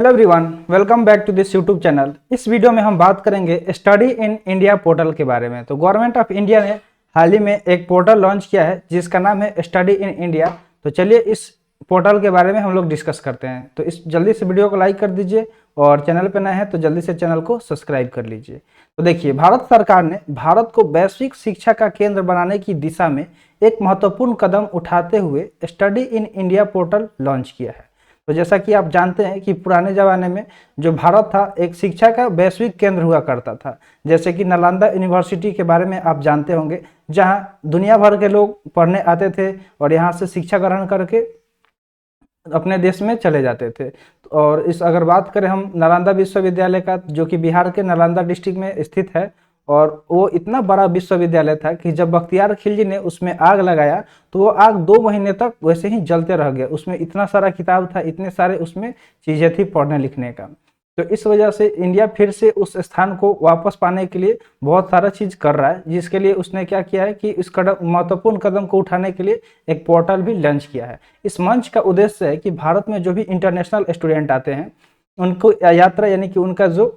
Hello everyone, welcome back to this YouTube channel. इस video में हम बात करेंगे स्टडी इन इंडिया पोर्टल के बारे में। तो गवर्नमेंट ऑफ इंडिया ने हाल ही में एक पोर्टल लॉन्च किया है जिसका नाम है स्टडी इन इंडिया। तो चलिए इस पोर्टल के बारे में हम लोग डिस्कस करते हैं। तो इस जल्दी से वीडियो को लाइक कर दीजिए और चैनल पर नए हैं तो जल्दी से चैनल को सब्सक्राइब कर लीजिए। तो देखिए, भारत सरकार ने भारत को वैश्विक शिक्षा का केंद्र बनाने की दिशा में एक महत्वपूर्ण कदम उठाते हुए study in India portal launch किया है। तो जैसा कि आप जानते हैं कि पुराने ज़माने में जो भारत था एक शिक्षा का वैश्विक केंद्र हुआ करता था। जैसे कि नालंदा यूनिवर्सिटी के बारे में आप जानते होंगे, जहां दुनिया भर के लोग पढ़ने आते थे और यहां से शिक्षा ग्रहण करके अपने देश में चले जाते थे। और इस अगर बात करें हम नालंदा विश्वविद्यालय का, जो कि बिहार के नालंदा डिस्ट्रिक्ट में स्थित है, और वो इतना बड़ा विश्वविद्यालय था कि जब बख्तियार खिलजी ने उसमें आग लगाया तो वो आग 2 महीने तक वैसे ही जलते रह गया। उसमें इतना सारा किताब था, इतने सारे उसमें चीज़ें थी पढ़ने लिखने का। तो इस वजह से इंडिया फिर से उस स्थान को वापस पाने के लिए बहुत सारा चीज़ कर रहा है, जिसके लिए उसने क्या किया है कि इस महत्वपूर्ण कदम को उठाने के लिए एक पोर्टल भी लॉन्च किया है। इस मंच का उद्देश्य है कि भारत में जो भी इंटरनेशनल स्टूडेंट आते हैं उनको यात्रा, यानी कि उनका जो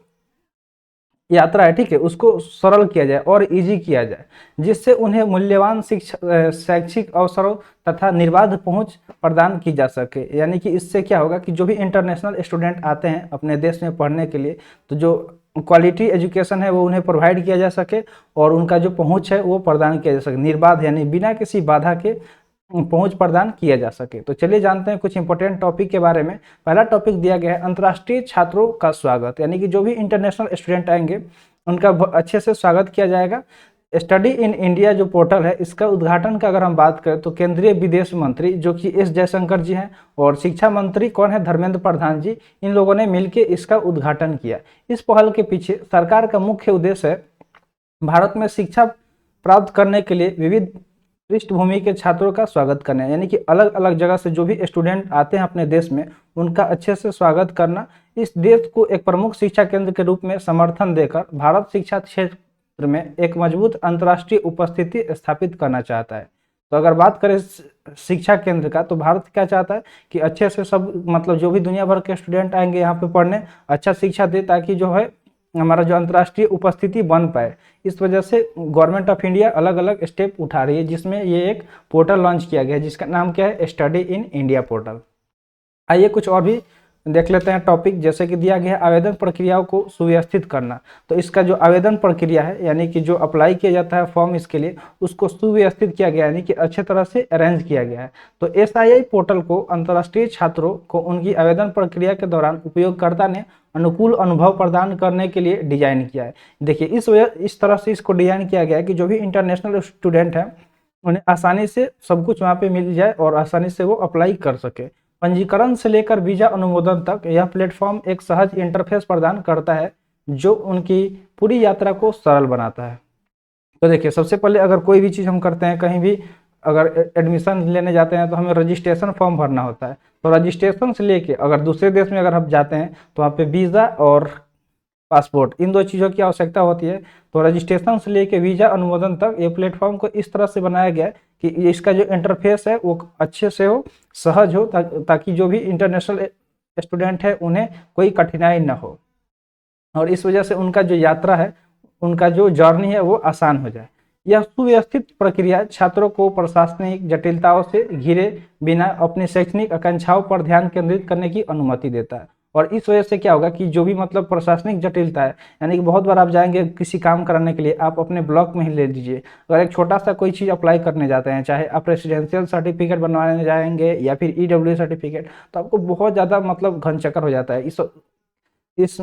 यात्रा है, ठीक है, उसको सरल किया जाए और इजी किया जाए, जिससे उन्हें मूल्यवान शिक्षा, शैक्षिक अवसरों तथा निर्बाध पहुंच प्रदान की जा सके। यानी कि इससे क्या होगा कि जो भी इंटरनेशनल स्टूडेंट आते हैं अपने देश में पढ़ने के लिए, तो जो क्वालिटी एजुकेशन है वो उन्हें प्रोवाइड किया जा सके और उनका जो पहुंच है वो प्रदान किया जा सके, निर्बाध यानी बिना किसी बाधा के पहुंच प्रदान किया जा सके। तो चलिए जानते हैं कुछ इंपॉर्टेंट टॉपिक के बारे में। पहला टॉपिक दिया गया है अंतर्राष्ट्रीय छात्रों का स्वागत, यानी कि जो भी इंटरनेशनल स्टूडेंट आएंगे उनका अच्छे से स्वागत किया जाएगा। स्टडी इन इंडिया जो पोर्टल है, इसका उद्घाटन का अगर हम बात करें तो केंद्रीय विदेश मंत्री जो कि एस जयशंकर जी हैं और शिक्षा मंत्री कौन है, धर्मेंद्र प्रधान जी, इन लोगों ने मिलकर इसका उद्घाटन किया। इस पहल के पीछे सरकार का मुख्य उद्देश्य है भारत में शिक्षा प्राप्त करने के लिए विविध पृष्ठभूमि के छात्रों का स्वागत करना, यानी कि अलग अलग जगह से जो भी स्टूडेंट आते हैं अपने देश में उनका अच्छे से स्वागत करना। इस देश को एक प्रमुख शिक्षा केंद्र के रूप में समर्थन देकर भारत शिक्षा क्षेत्र में एक मजबूत अंतर्राष्ट्रीय उपस्थिति स्थापित करना चाहता है। तो अगर बात करें शिक्षा केंद्र का, तो भारत क्या चाहता है कि अच्छे से सब, मतलब जो भी दुनिया भर के स्टूडेंट आएंगे यहाँ पे पढ़ने, अच्छा शिक्षा दे, ताकि जो है हमारा जो अंतर्राष्ट्रीय उपस्थिति बन पाए। इस वजह से गवर्नमेंट ऑफ इंडिया अलग अलग स्टेप उठा रही है, जिसमें ये एक पोर्टल लॉन्च किया गया है जिसका नाम क्या है, स्टडी इन इंडिया पोर्टल। आइए कुछ और भी देख लेते हैं टॉपिक। जैसे कि दिया गया है आवेदन प्रक्रियाओं को सुव्यवस्थित करना। तो इसका जो आवेदन प्रक्रिया है, यानी कि जो अप्लाई किया जाता है फॉर्म, इसके लिए उसको सुव्यवस्थित किया गया है, यानी कि अच्छे तरह से अरेंज किया गया है। तो SII पोर्टल को अंतर्राष्ट्रीय छात्रों को उनकी आवेदन प्रक्रिया के दौरान उपयोगकर्ता ने अनुकूल अनुभव प्रदान करने के लिए डिजाइन किया है। देखिए, इस तरह से इसको डिजाइन किया गया है कि जो भी इंटरनेशनल स्टूडेंट हैं उन्हें आसानी से सब कुछ वहाँ पे मिल जाए और आसानी से वो अप्लाई कर सके। पंजीकरण से लेकर वीजा अनुमोदन तक यह प्लेटफॉर्म एक सहज इंटरफेस प्रदान करता है जो उनकी पूरी यात्रा को सरल बनाता है। तो देखिए, सबसे पहले अगर कोई भी चीज़ हम करते हैं, कहीं भी अगर एडमिशन लेने जाते हैं तो हमें रजिस्ट्रेशन फॉर्म भरना होता है। तो रजिस्ट्रेशन से लेके अगर दूसरे देश में अगर हम जाते हैं तो वहाँ पे वीज़ा और पासपोर्ट, इन 2 चीज़ों की आवश्यकता होती है। तो रजिस्ट्रेशन से लेके वीज़ा अनुमोदन तक ये प्लेटफॉर्म को इस तरह से बनाया गया है कि इसका जो इंटरफेस है वो अच्छे से हो, सहज हो, ताकि जो भी इंटरनेशनल स्टूडेंट है उन्हें कोई कठिनाई ना हो और इस वजह से उनका जो यात्रा है, उनका जो जर्नी है वो आसान हो जाए। यह सुव्यवस्थित प्रक्रिया छात्रों को प्रशासनिक जटिलताओं से घिरे बिना अपनी शैक्षणिक आकांक्षाओं पर ध्यान केंद्रित करने की अनुमति देता है। और इस वजह से क्या होगा कि जो भी मतलब प्रशासनिक जटिलता है, यानी कि बहुत बार आप जाएंगे किसी काम कराने के लिए, आप अपने ब्लॉक में ही ले लीजिए, अगर एक छोटा सा कोई चीज़ अप्लाई करने जाते हैं, चाहे आप रेसिडेंशियल सर्टिफिकेट बनवाने जाएंगे या फिर EWS सर्टिफिकेट, तो आपको बहुत ज़्यादा मतलब घन चक्कर हो जाता है। इस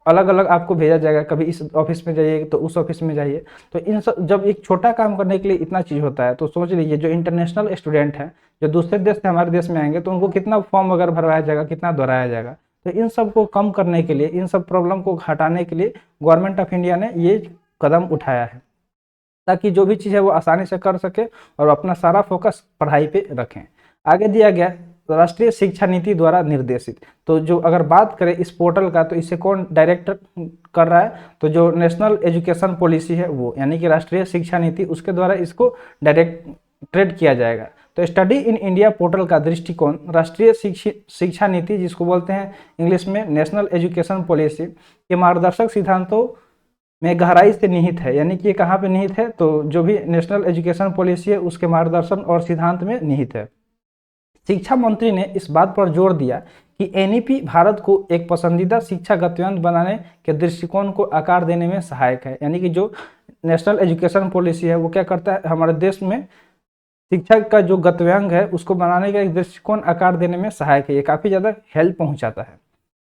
अलग अलग आपको भेजा जाएगा, कभी इस ऑफिस में जाइए तो उस ऑफिस में जाइए। तो इन सब, जब एक छोटा काम करने के लिए इतना चीज़ होता है, तो सोच लीजिए जो इंटरनेशनल स्टूडेंट हैं जो दूसरे देश से हमारे देश में आएंगे तो उनको कितना फॉर्म वगैरह भरवाया जाएगा, कितना दोहराया जाएगा। तो इन सब को कम करने के लिए, इन सब प्रॉब्लम को हटाने के लिए गवर्नमेंट ऑफ इंडिया ने ये कदम उठाया है, ताकि जो भी चीज़ है वो आसानी से कर सके और अपना सारा फोकस पढ़ाई पे रखें। आगे दिया गया राष्ट्रीय शिक्षा नीति द्वारा निर्देशित। तो जो अगर बात करें इस पोर्टल का, तो इसे कौन डायरेक्ट कर रहा है, तो जो नेशनल एजुकेशन पॉलिसी है वो, यानी कि राष्ट्रीय शिक्षा नीति, उसके द्वारा इसको डायरेक्ट ट्रेड किया जाएगा। तो स्टडी इन इंडिया पोर्टल का दृष्टिकोण राष्ट्रीय शिक्षा नीति, जिसको बोलते हैं इंग्लिश में नेशनल एजुकेशन पॉलिसी, के मार्गदर्शक सिद्धांतों में गहराई से निहित है। यानी कि ये कहाँ पे निहित है, तो जो भी नेशनल एजुकेशन पॉलिसी है उसके मार्गदर्शन और सिद्धांत में निहित है। शिक्षा मंत्री ने इस बात पर जोर दिया कि एनईपी भारत को एक पसंदीदा शिक्षा गंतव्य बनाने के दृष्टिकोण को आकार देने में सहायक है। यानी कि जो नेशनल एजुकेशन पॉलिसी है वो क्या करता है, हमारे देश में शिक्षा का जो गंतव्य है उसको बनाने का एक दृष्टिकोण आकार देने में सहायक है। ये काफ़ी ज़्यादा हेल्प पहुंचाता है।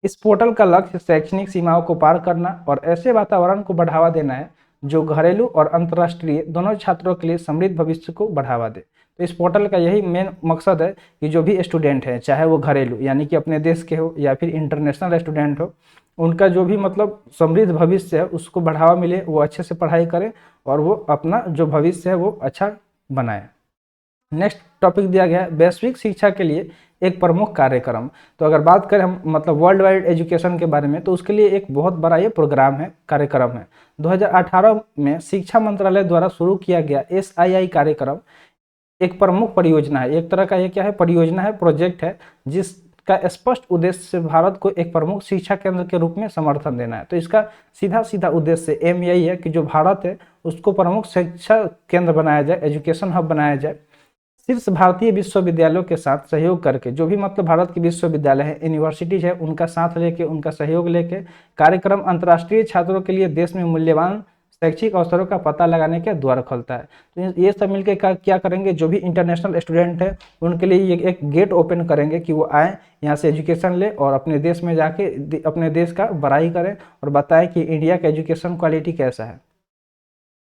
इस पोर्टल का लक्ष्य शैक्षणिक सीमाओं को पार करना और ऐसे वातावरण को बढ़ावा देना है जो घरेलू और अंतर्राष्ट्रीय दोनों छात्रों के लिए समृद्ध भविष्य को बढ़ावा दे। तो इस पोर्टल का यही मेन मकसद है कि जो भी स्टूडेंट है, चाहे वो घरेलू यानी कि अपने देश के हो या फिर इंटरनेशनल स्टूडेंट हो, उनका जो भी मतलब समृद्ध भविष्य है उसको बढ़ावा मिले, वो अच्छे से पढ़ाई करें और वो अपना जो भविष्य है वो अच्छा बनाए। नेक्स्ट टॉपिक दिया गया है वैश्विक शिक्षा के लिए एक प्रमुख कार्यक्रम। तो अगर बात करें हम मतलब वर्ल्ड वाइड एजुकेशन के बारे में, तो उसके लिए एक बहुत बड़ा ये प्रोग्राम है, कार्यक्रम है। 2018 में शिक्षा मंत्रालय द्वारा शुरू किया गया SII कार्यक्रम एक प्रमुख परियोजना है। एक तरह का ये क्या है, परियोजना है, प्रोजेक्ट है, जिसका स्पष्ट उद्देश्य भारत को एक प्रमुख शिक्षा केंद्र के रूप में समर्थन देना है। तो इसका सीधा सीधा उद्देश्य एम यही है कि जो भारत है उसको प्रमुख शिक्षा केंद्र बनाया जाए, एजुकेशन हब बनाया जाए। शीर्ष भारतीय विश्वविद्यालयों के साथ सहयोग करके, जो भी मतलब भारत के विश्वविद्यालय है, यूनिवर्सिटीज है, उनका साथ लेके, उनका सहयोग लेके कार्यक्रम अंतर्राष्ट्रीय छात्रों के लिए देश में मूल्यवान शैक्षिक अवसरों का पता लगाने के द्वार खोलता है। तो ये सब मिलकर क्या करेंगे, जो भी इंटरनेशनल स्टूडेंट है उनके लिए ये एक गेट ओपन करेंगे कि वो आए, यहाँ से एजुकेशन ले और अपने देश में जाके अपने देश का बड़ाई करें और बताएं कि इंडिया का एजुकेशन क्वालिटी कैसा है।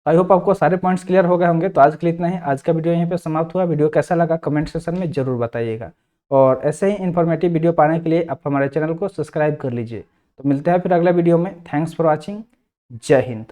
आई होप आपको सारे पॉइंट्स क्लियर हो गए होंगे। तो आज के लिए इतना ही। आज का वीडियो यहीं पे समाप्त हुआ। वीडियो कैसा लगा कमेंट सेक्शन में जरूर बताइएगा और ऐसे ही इन्फॉर्मेटिव वीडियो पाने के लिए आप हमारे चैनल को सब्सक्राइब कर लीजिए। तो मिलते हैं फिर अगला वीडियो में। Thanks for watching. जय हिंद।